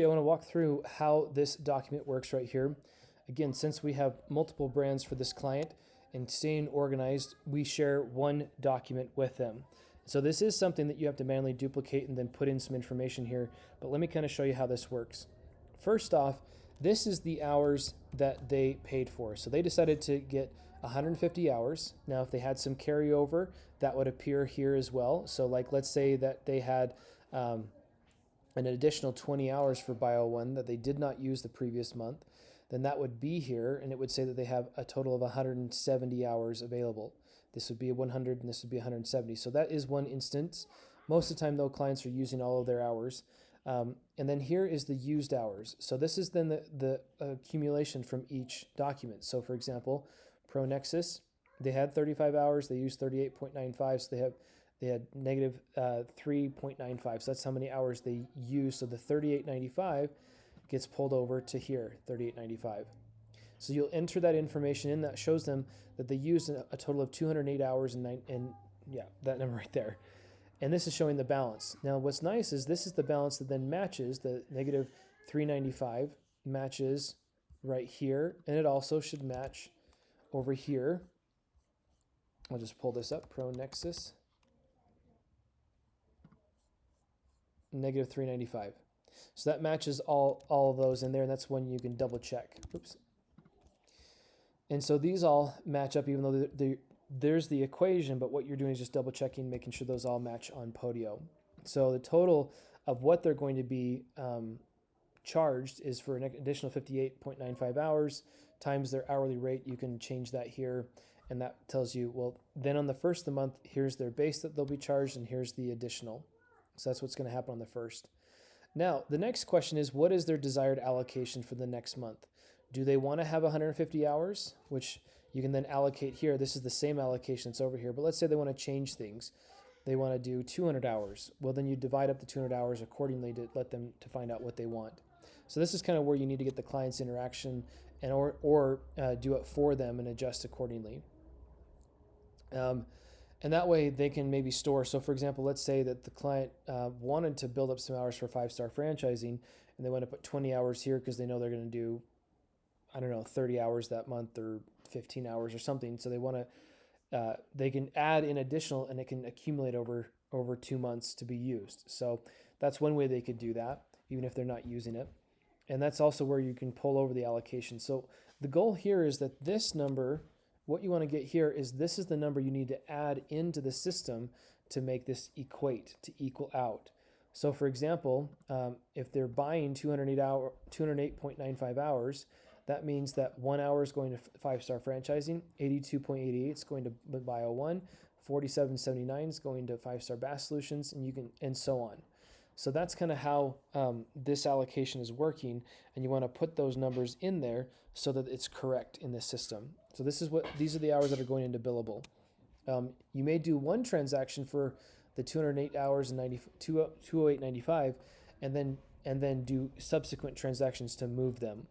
I want to walk through how this document works right here. Again, since we have multiple brands for this client and staying organized, we share one document with them. So this is something that you have to manually duplicate and then put in some information here, but let me kind of show you how this works. First off, this is the hours that they paid for. So they decided to get 150 hours. Now, if they had some carryover, that would appear here as well. So like, let's say that they had an additional 20 hours for Bio 1 that they did not use the previous month, then that would be here, and it would say that they have a total of 170 hours available. This would be 100 and this would be 170. So that is one instance. Most of the time, though, clients are using all of their hours. And then here is the used hours. So this is then the accumulation from each document. So for example, ProNexus, they had 35 hours, they used 38.95, so they had negative 3.95. So that's how many hours they used. So the 38.95 gets pulled over to here, 38.95. So you'll enter that information in. That shows them that they used a total of 208 hours and yeah, that number right there. And this is showing the balance. Now what's nice is this is the balance that then matches the negative 395 matches right here, and it also should match over here. I'll just pull this up, ProNexus. Negative 395. So that matches all of those in there, and that's when you can double check. Oops. And so these all match up, even though there's the equation, but what you're doing is just double checking, making sure those all match on Podio. So the total of what they're going to be charged is for an additional 58.95 hours times their hourly rate. You can change that here, and that tells you, well, then on the first of the month, here's their base that they'll be charged, and here's the additional. So that's what's going to happen on the first. Now, the next question is, what is their desired allocation for the next month? Do they want to have 150 hours, which you can then allocate here? This is the same allocation that's over here, but let's say they want to change things. They want to do 200 hours. Well, then you divide up the 200 hours accordingly to let them to find out what they want. So this is kind of where you need to get the client's interaction and or do it for them and adjust accordingly. And that way they can maybe store. So for example, let's say that the client wanted to build up some hours for 5-star franchising, and they want to put 20 hours here because they know they're going to do, I don't know, 30 hours that month or 15 hours or something. So they want to, they can add in additional, and it can accumulate over 2 months to be used. So that's one way they could do that, even if they're not using it. And that's also where you can pull over the allocation. So the goal here is that this number, what you want to get here is this is the number you need to add into the system to make this equate, to equal out. So for example, if they're buying 208.95 hours, that means that 1 hour is going to 5-star franchising, 82.88 is going to Bio 1, 47.79 is going to 5-star Bass Solutions, and so on. So that's kind of how this allocation is working, and you want to put those numbers in there so that it's correct in this system. So these are the hours that are going into billable. You may do one transaction for the 208 hours and 208.95, and then do subsequent transactions to move them.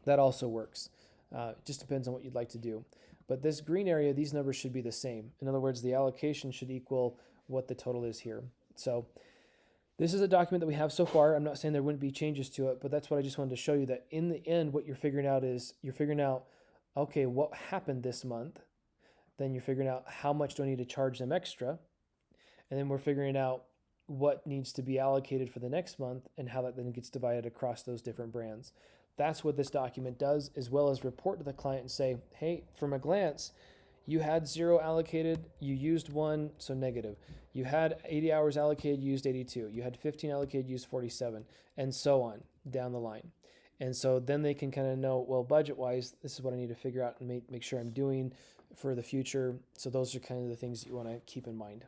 That also works. It just depends on what you'd like to do. But this green area, these numbers should be the same. In other words, the allocation should equal what the total is here. So this is a document that we have so far. I'm not saying there wouldn't be changes to it, but that's what I just wanted to show you, that in the end, what you're figuring out is okay, what happened this month? Then you're figuring out how much do I need to charge them extra? And then we're figuring out what needs to be allocated for the next month and how that then gets divided across those different brands. That's what this document does, as well as report to the client and say, hey, from a glance, you had 0 allocated, you used 1, so negative. You had 80 hours allocated, you used 82. You had 15 allocated, you used 47, and so on down the line. And so then they can kind of know, well, budget-wise, this is what I need to figure out and make sure I'm doing for the future. So those are kind of the things that you want to keep in mind.